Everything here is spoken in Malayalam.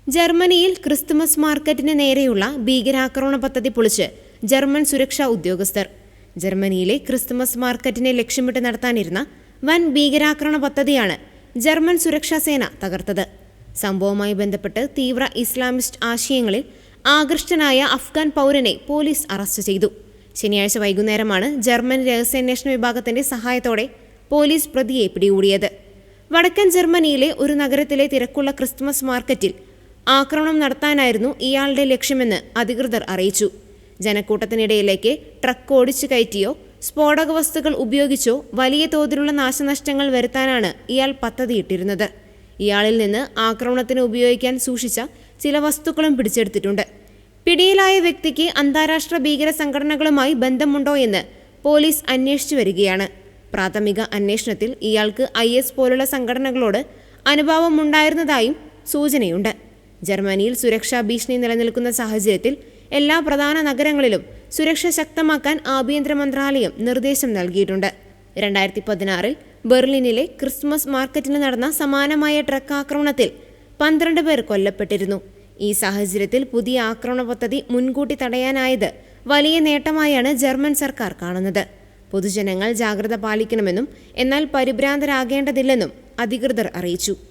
ജർമ്മനിയിൽ ക്രിസ്തുമസ് മാർക്കറ്റിന് നേരെയുള്ള ഭീകരാക്രമണ പദ്ധതി പൊളിച്ച് ജർമ്മൻ സുരക്ഷാ ഉദ്യോഗസ്ഥർ. ജർമ്മനിയിലെ ക്രിസ്തുമസ് മാർക്കറ്റിനെ ലക്ഷ്യമിട്ട് നടത്താനിരുന്ന വൻ ഭീകരാക്രമണ പദ്ധതിയാണ് ജർമ്മൻ സുരക്ഷാ സേന തകർത്തത്. സംഭവവുമായി ബന്ധപ്പെട്ട് തീവ്ര ഇസ്ലാമിസ്റ്റ് ആശയങ്ങളിൽ ആകൃഷ്ടനായ അഫ്ഗാൻ പൗരനെ പോലീസ് അറസ്റ്റ് ചെയ്തു. ശനിയാഴ്ച വൈകുന്നേരമാണ് ജർമ്മൻ രഹസ്യാന്വേഷണ വിഭാഗത്തിന്റെ സഹായത്തോടെ പോലീസ് പ്രതിയെ പിടികൂടിയത്. വടക്കൻ ജർമ്മനിയിലെ ഒരു നഗരത്തിലെ തിരക്കുള്ള ക്രിസ്തുമസ് മാർക്കറ്റിൽ ആക്രമണം നടത്താനായിരുന്നു ഇയാളുടെ ലക്ഷ്യമെന്ന് അധികൃതർ അറിയിച്ചു. ജനക്കൂട്ടത്തിനിടയിലേക്ക് ട്രക്ക് ഓടിച്ചു കയറ്റിയോ സ്ഫോടക വസ്തുക്കൾ ഉപയോഗിച്ചോ വലിയ തോതിലുള്ള നാശനഷ്ടങ്ങൾ വരുത്താനാണ് ഇയാൾ പദ്ധതിയിട്ടിരുന്നത്. ഇയാളിൽ നിന്ന് ആക്രമണത്തിന് ഉപയോഗിക്കാൻ സൂക്ഷിച്ച ചില വസ്തുക്കളും പിടിച്ചെടുത്തിട്ടുണ്ട്. പിടിയിലായ വ്യക്തിക്ക് അന്താരാഷ്ട്ര ഭീകര സംഘടനകളുമായി ബന്ധമുണ്ടോ എന്ന് പോലീസ് അന്വേഷിച്ചു വരികയാണ്. പ്രാഥമിക അന്വേഷണത്തിൽ ഇയാൾക്ക് IS പോലുള്ള സംഘടനകളോട് അനുഭാവമുണ്ടായിരുന്നതായും സൂചനയുണ്ട്. ജർമ്മനിയിൽ സുരക്ഷാ ഭീഷണി നിലനിൽക്കുന്ന സാഹചര്യത്തിൽ എല്ലാ പ്രധാന നഗരങ്ങളിലും സുരക്ഷ ശക്തമാക്കാൻ ആഭ്യന്തര മന്ത്രാലയം നിർദ്ദേശം നൽകിയിട്ടുണ്ട്. 2016 ബെർലിനിലെ ക്രിസ്മസ് മാർക്കറ്റിന് നടന്ന സമാനമായ ട്രക്ക് ആക്രമണത്തിൽ 12 പേർ കൊല്ലപ്പെട്ടിരുന്നു. ഈ സാഹചര്യത്തിൽ പുതിയ ആക്രമണ പദ്ധതി മുൻകൂട്ടി തടയാനായത് വലിയ നേട്ടമായാണ് ജർമ്മൻ സർക്കാർ കാണുന്നത്. പൊതുജനങ്ങൾ ജാഗ്രത പാലിക്കണമെന്നും എന്നാൽ പരിഭ്രാന്തരാകേണ്ടതില്ലെന്നും അധികൃതർ അറിയിച്ചു.